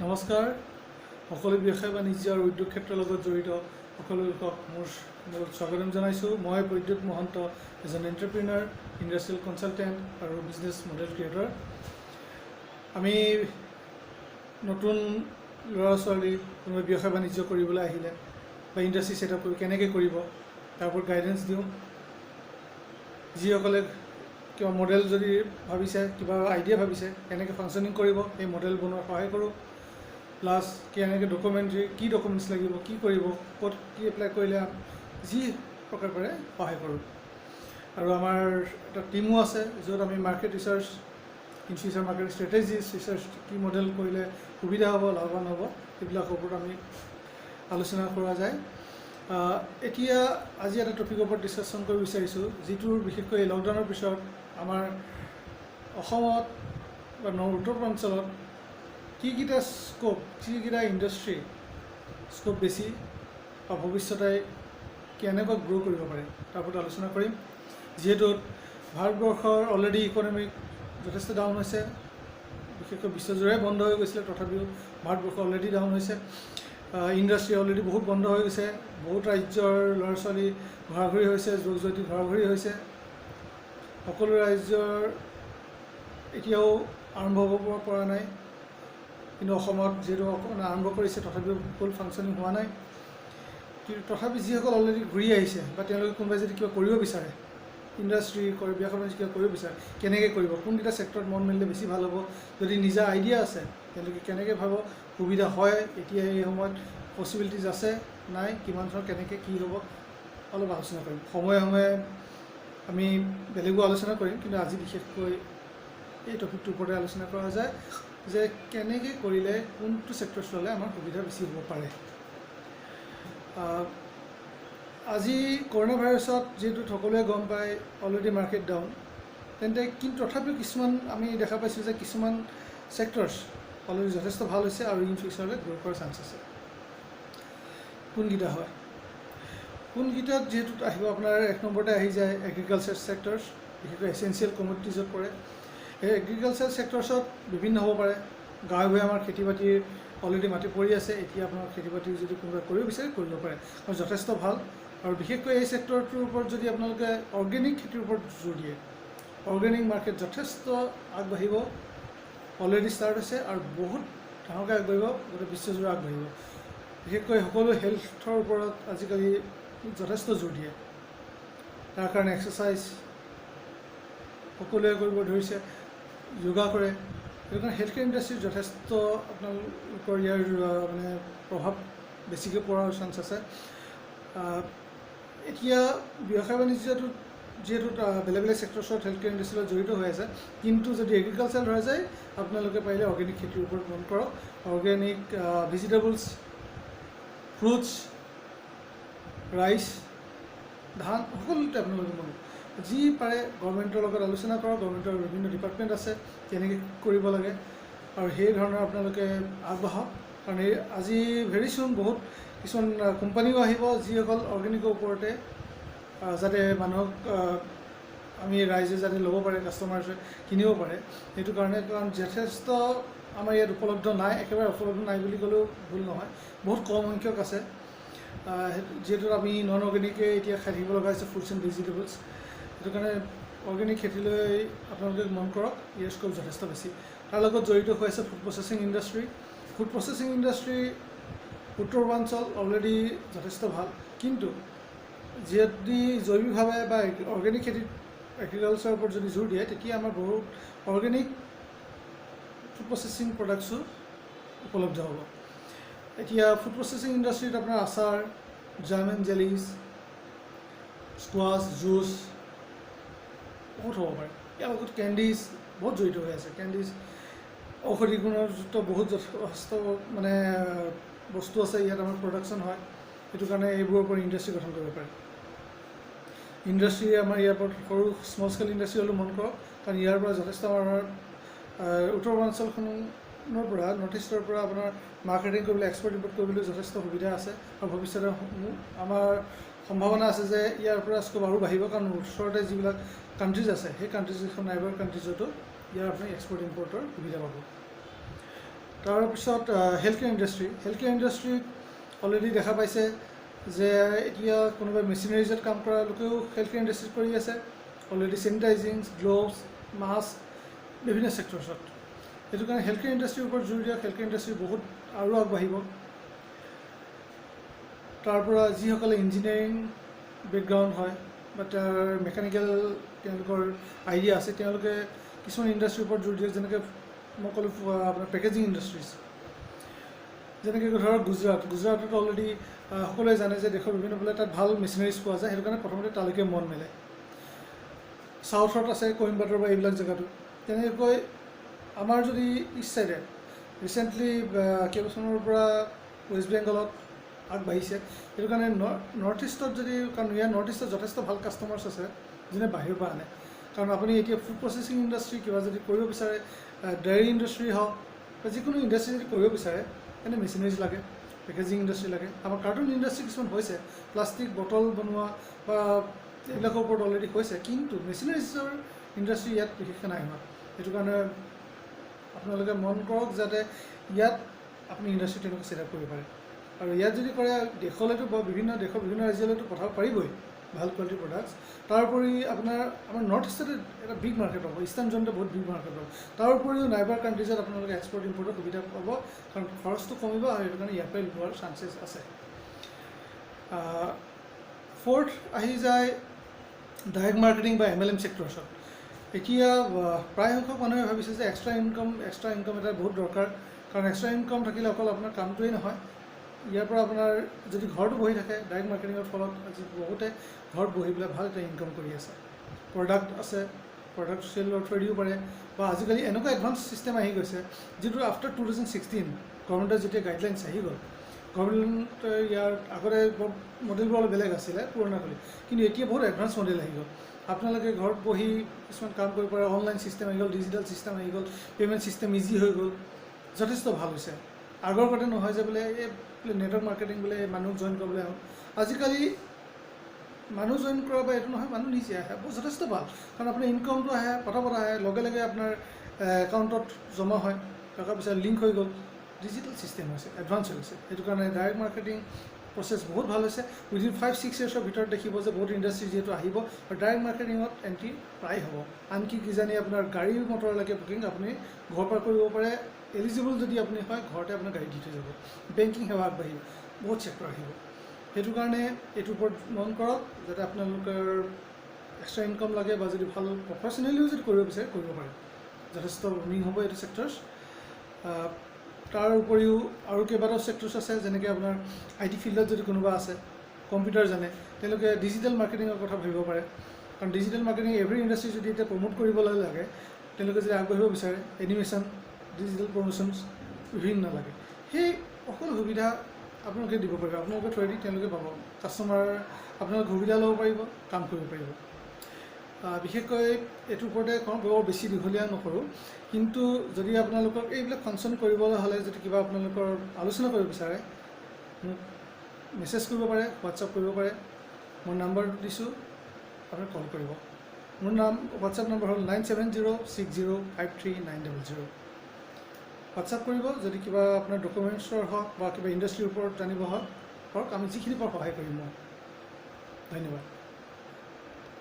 নমস্কাৰ সকলো ব্যৱসায় বাণিজ্য আৰু উদ্যোগ ক্ষেত্ৰৰ লগত জড়িত সকলো লোকক মোৰ স্বাগতম জনাইছোঁ। মই প্ৰদ্যুৎ মহন্ত, এজন এণ্টাৰপ্ৰিনাৰ, ইণ্ডাষ্ট্ৰিয়েল কনচালটেণ্ট আৰু বিজনেছ মডেল ক্ৰিয়েটৰ। আমি নতুন ল'ৰা ছোৱালী কোনোবা ব্যৱসায় বাণিজ্য কৰিবলৈ আহিলে বা ইণ্ডাষ্ট্ৰি ছেটআপ কৰি কেনেকৈ কৰিব তাৰ ওপৰত গাইডেঞ্চ দিওঁ। যিসকলে কিবা মডেল যদি ভাবিছে, কিবা আইডিয়া ভাবিছে কেনেকৈ ফাংচনিং কৰিব, এই মডেল বনোৱাত সহায় কৰোঁ। প্লাছ কেনেকৈ ডকুমেণ্টাৰী, কি ডকুমেণ্টছ লাগিব, কি কৰিব, ক'ত কি এপ্লাই কৰিলে যি প্ৰকাৰ পাৰে সহায় কৰোঁ। আৰু আমাৰ এটা টীমো আছে য'ত আমি market research, in future market strategies research, কি মডেল কৰিলে সুবিধা হ'ব, লাভৱান হ'ব, সেইবিলাকৰ ওপৰত আমি আলোচনা কৰা যায়। এতিয়া আজি এটা টপিকৰ ওপৰত ডিছকাশ্যন কৰিব বিচাৰিছোঁ, যিটোৰ বিশেষকৈ লকডাউনৰ পিছত আমাৰ অসমত বা উত্তৰ পূৰ্বাঞ্চলত কিকেইটা স্ক'প, যিকেইটা ইণ্ডাষ্ট্ৰি স্ক'প বেছি বা ভৱিষ্যতে কেনেকৈ গ্ৰ' কৰিব পাৰে তাৰ ওপৰত আলোচনা কৰিম। যিহেতু ভাৰতবৰ্ষৰ অলৰেডি ইকনমিক যথেষ্ট ডাউন হৈছে, বিশেষকৈ বিশ্বজুৰি বন্ধ হৈ গৈছিলে, তথাপিও ভাৰতবৰ্ষ অলৰেডি ডাউন হৈছে। ইণ্ডাষ্ট্ৰি অলৰেডি বহুত বন্ধ হৈ গৈছে, বহুত ৰাজ্যৰ ল'ৰা ছোৱালী ঘূৰি হৈছে, যুৱক যুৱতী ঘূৰি হৈছে। সকলো ৰাজ্যৰ এতিয়াও আৰম্ভ হ'ব পৰা নাই, কিন্তু অসমত যিহেতু অকণমান আৰম্ভ কৰিছে, তথাপিও ফুল ফাংচনিং হোৱা নাই। কিন্তু তথাপি যিসকল অলৰেডি ঘূৰি আহিছে বা তেওঁলোকে কোনোবাই যদি কিবা কৰিব বিচাৰে, ইণ্ডাষ্ট্ৰি কৰে, ব্যৱসায় বাণিজ্য কিবা কৰিব বিচাৰে, কেনেকৈ কৰিব, কোনকেইটা ছেক্টৰত মন মেলিলে বেছি ভাল হ'ব, যদি নিজা আইডিয়া আছে তেওঁলোকে কেনেকৈ ভাব সুবিধা হয়, এতিয়া এই সময়ত পচিবিলিটিজ আছে নাই, কিমান ধৰণৰ কেনেকৈ কি হ'ব, অলপ আলোচনা কৰিম। সময়ে সময়ে আমি বেলেগো আলোচনা কৰিম, কিন্তু আজি বিশেষকৈ এই টপিকটোৰ ওপৰতে আলোচনা কৰা যায় যে কেনেকৈ কৰিলে কোনটো ছেক্টৰ চলে আমাৰ সুবিধা বেছি হ'ব পাৰে। আজি কৰোণা ভাইৰাছত যিহেতু সকলোৱে গম পায় অলৰেডি মাৰ্কেট ডাউন, তেন্তে কিন্তু তথাপিও কিছুমান আমি দেখা পাইছোঁ যে কিছুমান ছেক্টৰছ অলৰেডি যথেষ্ট ভাল হৈছে আৰু ইন ফিউচাৰলৈ গ্ৰ' কৰাৰ চান্স আছে। কোনকেইটা হয়, কোনকেইটাত যিহেতু আহিব আপোনাৰ এক নম্বৰতে আহি যায় এগ্ৰিকালচাৰ ছেক্টৰছ, বিশেষকৈ এচেঞ্চিয়েল কমোডিটিজত পৰে। এই এগ্ৰিকালচাৰ ছেক্টৰছত বিভিন্ন হ'ব পাৰে। গাঁৱে ভূঞে আমাৰ খেতি বাতিৰ অলৰেডি মাটি পৰি আছে, এতিয়া আপোনাৰ খেতি বাতি যদি কোনোবাই কৰিব বিচাৰে কৰিব পাৰে আৰু যথেষ্ট ভাল। আৰু বিশেষকৈ এই ছেক্টৰটোৰ ওপৰত যদি আপোনালোকে অৰ্গেনিক খেতিৰ ওপৰত জোৰ দিয়ে, অৰ্গেনিক মাৰ্কেট যথেষ্ট আগবাঢ়িব, অলৰেডি ষ্টাৰ্ট হৈছে আৰু বহুত ডাঙৰকৈ আগবাঢ়িব, গোটেই বিশ্বজুৰি আগবাঢ়িব। বিশেষকৈ সকলো হেল্থৰ ওপৰত আজিকালি যথেষ্ট জোৰ দিয়ে, তাৰ কাৰণে এক্সাৰচাইজ সকলোৱে কৰিব ধৰিছে, যোগা কৰে। সেইটো কাৰণে হেল্থ কেয়াৰ ইণ্ডাষ্ট্ৰীত যথেষ্ট আপোনালোকৰ ইয়াৰ মানে প্ৰভাৱ বেছিকৈ পৰাৰ চান্স আছে। এতিয়া ব্যৱসায় বাণিজ্যটোত যিহেতু বেলেগ বেলেগ ছেক্টৰছত হেল্থ কেয়াৰ ইণ্ডাষ্ট্ৰীৰ লগত জড়িত হৈ আছে, কিন্তু যদি এগ্ৰিকালচাৰ ধৰা যায় আপোনালোকে পাৰিলে অৰ্গেনিক খেতিৰ ওপৰত মন কৰক। অৰ্গেনিক ভেজিটেবলছ, ফ্ৰুটছ, ৰাইচ, ধান, সকলোতে আপোনালোকে মন যি পাৰে গভৰ্ণমেণ্টৰ লগত আলোচনা কৰক। গভৰ্ণমেণ্টৰ বিভিন্ন ডিপাৰ্টমেণ্ট আছে কেনেকৈ কৰিব লাগে, আৰু সেই ধৰণৰ আপোনালোকে আগবাঢ়ক। কাৰণ এই আজি ভেৰি চুন বহুত কিছুমান কোম্পানীও আহিব যিসকল অৰ্গেনিকৰ ওপৰতে যাতে মানুহক আমি ৰাইজে যাতে ল'ব পাৰে, কাষ্টমাৰ্ছে কিনিব পাৰে। সেইটো কাৰণে, কাৰণ যথেষ্ট আমাৰ ইয়াত উপলব্ধ নাই, একেবাৰে উপলব্ধ নাই বুলি ক'লেও ভুল নহয়, বহুত কম সংখ্যক আছে। যিহেতু আমি নন অৰ্গেনিকেই এতিয়া খাই থাকিব লগা হৈছে, ফ্ৰুটছ এণ্ড ভেজিটেবলছ। সেইটো কাৰণে অৰ্গেনিক খেতিলৈ আপোনালোকে মন কৰক, ইয়াৰ স্ক'প যথেষ্ট বেছি। তাৰ লগত জড়িত হৈ আছে food processing industry. Food processing industry উত্তৰ পূৰ্বাঞ্চল অলৰেডি যথেষ্ট ভাল, কিন্তু যদি জৈৱিকভাৱে বা অৰ্গেনিক খেতিত এগ্ৰিকালচাৰৰ ওপৰত যদি জোৰ দিয়ে, তেতিয়া আমাৰ বহুত অৰ্গেনিক ফুড প্ৰচেছিং প্ৰডাক্টছো উপলব্ধ হ'ব। এতিয়া ফুড প্ৰচেছিং ইণ্ডাষ্ট্ৰীত আপোনাৰ আচাৰ, জাম এণ্ড জেলিজ, স্কোৱাছ, জুচ বহুত হ'ব পাৰে। ইয়াৰ লগত কেণ্ডিজ বহুত জড়িত হৈ আছে। কেণ্ডিজ ঔষধি গুণযুক্ত বহুত যথেষ্ট মানে বস্তু আছে ইয়াত আমাৰ প্ৰডাকশ্যন হয়। সেইটো কাৰণে এইবোৰৰ ওপৰত ইণ্ডাষ্ট্ৰী গঠন কৰিব পাৰে। ইণ্ডাষ্ট্ৰী আমাৰ ইয়াৰ ওপৰত সৰু স্মল স্কেল ইণ্ডাষ্ট্ৰী হ'লেও মন কৰক, কাৰণ ইয়াৰ পৰা যথেষ্ট আমাৰ উত্তৰ পূৰ্বাঞ্চলখনৰ পৰা, নৰ্থ ইষ্টৰ পৰা আপোনাৰ মাৰ্কেটিং কৰিবলৈ, এক্সপৰ্ট ইম্পৰ্ট কৰিবলৈ যথেষ্ট সুবিধা আছে। আৰু ভৱিষ্যতে আমাৰ সম্ভাৱনা আছে যে ইয়াৰ পৰা স্ক'প আৰু বাঢ়িব, কাৰণ ওচৰতে যিবিলাক কাণ্ট্ৰিজ আছে সেই কাণ্ট্ৰিজকেইখন নাইবাৰ কাণ্ট্ৰিজতো ইয়াৰ আপুনি এক্সপৰ্ট ইম্পৰ্টৰ সুবিধা পাব। তাৰপিছত হেল্থ কেয়াৰ ইণ্ডাষ্ট্ৰীত অলৰেডি দেখা পাইছে যে এতিয়া কোনোবাই মেচিনাৰিজত কাম কৰা লোকেও হেল্থ কেয়াৰ ইণ্ডাষ্ট্ৰীত কৰি আছে অলৰেডি চেনিটাইজিং গ্ল'ভছ মাস্ক বিভিন্ন ছেক্টৰছত সেইটো কাৰণে হেল্থ কেয়াৰ ইণ্ডাষ্ট্ৰীৰ ওপৰত জোৰ দিয়ক হেল্থ কেয়াৰ ইণ্ডাষ্ট্ৰী বহুত আৰু আগবাঢ়িব তাৰ পৰা যিসকলে ইঞ্জিনিয়াৰিং বেকগ্ৰাউণ্ড হয় বা তাৰ মেকানিকেল তেওঁলোকৰ আইডিয়া আছে তেওঁলোকে কিছুমান ইণ্ডাষ্ট্ৰীৰ ওপৰত জোৰ দিয়ক যেনেকৈ মই ক'লোঁ আপোনাৰ পেকেজিং ইণ্ডাষ্ট্ৰিজ যেনেকৈ ধৰক গুজৰাটত অলৰেডি সকলোৱে জানে যে দেশৰ বিভিন্ন ফালে তাত ভাল মেচিনাৰিজ পোৱা যায় সেইটো কাৰণে প্ৰথমতে তালৈকে মন মেলে চাউথত আছে কইম্বাটৰ বা এইবিলাক জেগাতো তেনেকৈ আমাৰ যদি ইষ্ট চাইডে ৰিচেণ্টলি কেইবছৰৰ পৰা ৱেষ্ট বেংগলত আগবাঢ়িছে সেইটো কাৰণে নৰ্থ ইষ্টত যদি কাৰণ ইয়াৰ নৰ্থ ইষ্টত যথেষ্ট ভাল কাষ্টমাৰ্ছ আছে যোনে বাহিৰৰ পৰা আনে কাৰণ আপুনি এতিয়া ফুড প্ৰচেছিং ইণ্ডাষ্ট্ৰী কিবা যদি কৰিব বিচাৰে ডেইৰী ইণ্ডাষ্ট্ৰী হওক বা যিকোনো ইণ্ডাষ্ট্ৰী যদি কৰিব বিচাৰে তেনে মেচিনাৰিজ লাগে পেকেজিং ইণ্ডাষ্ট্ৰী লাগে আমাৰ কাৰ্টুন ইণ্ডাষ্ট্ৰী কিছুমান হৈছে প্লাষ্টিক বটল বনোৱা বা এইবিলাকৰ ওপৰত অলৰেডি হৈছে কিন্তু মেচিনাৰিজৰ ইণ্ডাষ্ট্ৰী ইয়াত বিশেষকৈ নাই হোৱা সেইটো কাৰণে আপোনালোকে মন কৰক যাতে ইয়াত আপুনি ইণ্ডাষ্ট্ৰী তেনেকৈ ছেট আপ কৰিব পাৰে আৰু ইয়াত যদি কৰে দেশলৈতো বা বিভিন্ন দেশৰ বিভিন্ন ৰাজ্যলৈতো পঠাব পাৰিবই ভাল কোৱালিটিৰ প্ৰডাক্টছ তাৰোপৰি আপোনাৰ আমাৰ নৰ্থ ইষ্টতে এটা বিগ মাৰ্কেট হ'ব ইষ্টাৰ্ণ জ'নতে বহুত বিগ মাৰ্কেট হ'ব তাৰ উপৰিও নাইবাৰ কাণ্ট্ৰিজত আপোনালোকে এক্সপৰ্ট ইম্পৰ্টৰ সুবিধা পাব কাৰণ খৰচটো কমিব আৰু সেইটো কাৰণে ইয়াৰ পৰাই লোৱাৰ চান্সেছ আছে ফ'ৰ্থ আহি যায় ডাইৰেক্ট মাৰ্কেটিং বা MLM ছেক্টৰছত এতিয়া প্ৰায় সংখ্যক মানুহে ভাবিছে যে এক্সট্ৰা ইনকাম এটা বহুত দৰকাৰ কাৰণ এক্সট্ৰা ইনকাম থাকিলে অকল আপোনাৰ কামটোৱেই নহয় ইয়াৰ পৰা আপোনাৰ যদি ঘৰতো বহি থাকে ডাইৰেক্ট মাৰ্কেটিঙৰ ফলত আজি বহুতে ঘৰত বহি পেলাই ভাল এটা ইনকাম কৰি আছে প্ৰডাক্ট আছে প্ৰডাক্ট চেলৰ থৈ দিব পাৰে বা আজিকালি এনেকুৱা এডভান্স ছিষ্টেম আহি গৈছে যিটো আফটাৰ 2016 গভৰ্ণমেণ্টৰ যেতিয়া গাইডলাইনছ আহি গ'ল গভৰ্ণমেণ্টে ইয়াৰ আগতে মডেলবোৰ অলপ বেলেগ আছিলে পুৰণা কৰি কিন্তু এতিয়া বহুত এডভান্স মডেল আহি গ'ল আপোনালোকে ঘৰত বহি কিছুমান কাম কৰিব পাৰে অনলাইন ছিষ্টেম আহি গ'ল ডিজিটেল ছিষ্টেম আহি গ'ল পে'মেণ্ট ছিষ্টেম ইজি হৈ গ'ল যথেষ্ট ভাল হৈছে আগৰ কথা নহয় যে বোলে এই নেটৱৰ্ক মাৰ্কেটিং বোলে মানুহ জইন কৰিবলৈ আহোঁ আজিকালি মানুহ জইন কৰা বা এইটো নহয় মানুহ নিজে আহে যথেষ্ট ভাল কাৰণ আপোনাৰ ইনকামটো আহে পটাপট আহে লগে লগে আপোনাৰ একাউণ্টত জমা হয় টকা পইচা লিংক হৈ গ'ল ডিজিটেল ছিষ্টেম হৈছে এডভান্স হৈ গৈছে সেইটো কাৰণে ডাইৰেক্ট মাৰ্কেটিং প্ৰচেছ বহুত ভাল হৈছে উইদিন 5-6 ইয়াৰ্ছৰ ভিতৰত দেখিব যে বহুত ইণ্ডাষ্ট্ৰী যিহেতু আহিব আৰু ডাইৰেক্ট মাৰ্কেটিঙত এণ্ট্ৰি প্ৰায় হ'ব আনকি কিজানি আপোনাৰ গাড়ী মটৰলৈকে বুকিং আপুনি ঘৰৰ পৰা কৰিব পাৰে এলিজিবল যদি আপুনি হয় ঘৰতে আপোনাৰ গাড়ী দি থৈ যাব বেংকিং সেৱা আগবাঢ়িব বহুত ছেক্টৰ আহিব সেইটো কাৰণে এইটোৰ ওপৰত মন কৰক যাতে আপোনালোকৰ এক্সট্ৰা ইনকাম লাগে বা যদি ভাল প্ৰফেচনেলিও যদি কৰিব বিচাৰে কৰিব পাৰে যথেষ্ট উইনিং হ'ব এইটো ছেক্টৰছ তাৰ উপৰিও আৰু কেইবাটাও ছেক্টৰছ আছে যেনেকৈ আপোনাৰ IT ফিল্ডত যদি কোনোবা আছে কম্পিউটাৰ জানে তেওঁলোকে ডিজিটেল মাৰ্কেটিঙৰ কথা ভাবিব পাৰে কাৰণ ডিজিটেল মাৰ্কেটিং এভৰি ইণ্ডাষ্ট্ৰী যদি এতিয়া প্ৰমোট কৰিবলৈ লাগে তেওঁলোকে যদি আগবাঢ়িব বিচাৰে এনিমেশ্যন ডিজিটেল প্ৰমোশ্যনছ বিভিন্ন লাগে সেই সকলো সুবিধা আপোনালোকে দিব পাৰিব আপোনালোকে থৈ দি তেওঁলোকে পাব কাষ্টমাৰ আপোনালোকে সুবিধা ল'ব পাৰিব কাম কৰিব পাৰিব বিশেষকৈ এইটোৰ ওপৰতে কওঁ বৰ বেছি দীঘলীয়া নকৰোঁ কিন্তু যদি আপোনালোকক এইবিলাক ফাংচন কৰিবলৈ হ'লে যদি কিবা আপোনালোকৰ আলোচনা কৰিব বিচাৰে মোক মেছেজ কৰিব পাৰে হোৱাটছআপ কৰিব পাৰে মোৰ নাম্বাৰ দিছোঁ আপুনি কল কৰিব মোৰ হোৱাটছআপ নম্বৰ হ'ল 9706053900 হোৱাটছআপ কৰিব যদি কিবা আপোনাৰ ডকুমেণ্টছৰ হওক বা কিবা ইণ্ডাষ্ট্ৰীৰ ওপৰত জানিব হওক আমি যিখিনি পাৰোঁ সহায় কৰিম মই ধন্যবাদ